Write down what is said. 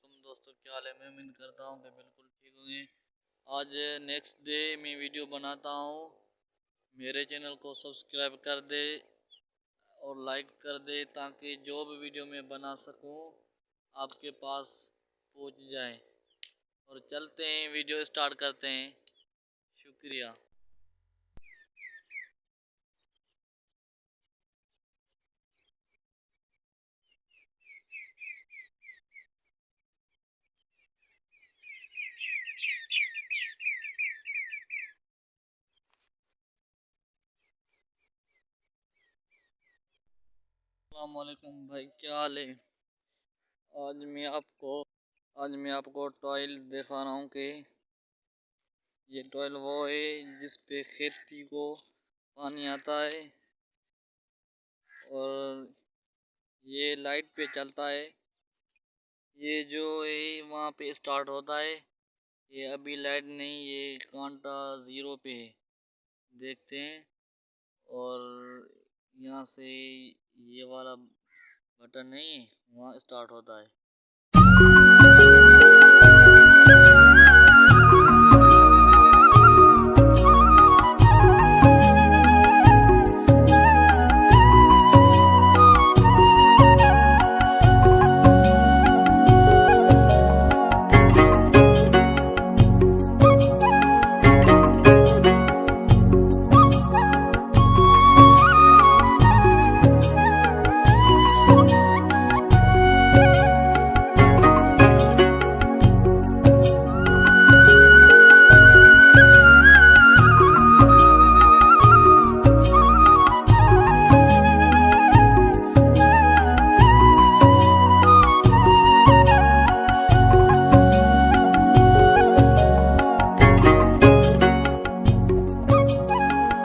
वालेकुम दोस्तों, क्या हाल है। मैं उम्मीद करता हूँ कि बिल्कुल ठीक होंगे। आज नेक्स्ट डे मैं वीडियो बनाता हूँ। मेरे चैनल को सब्सक्राइब कर दे और लाइक कर दे ताकि जो भी वीडियो मैं बना सकूँ आपके पास पहुँच जाए। और चलते हैं, वीडियो स्टार्ट करते हैं। शुक्रिया। अस्सलाम वालेकुम भाई, क्या हाल है। आज मैं आपको आज मैं आपको टॉयल दिखा रहा हूँ कि ये टॉयल वो है जिस पे खेती को पानी आता है और ये लाइट पे चलता है। ये जो है वहाँ पे स्टार्ट होता है। ये अभी लाइट नहीं, ये कांटा ज़ीरो पे है, देखते हैं। और यहाँ से ये वाला बटन नहीं है, वहाँ स्टार्ट होता है।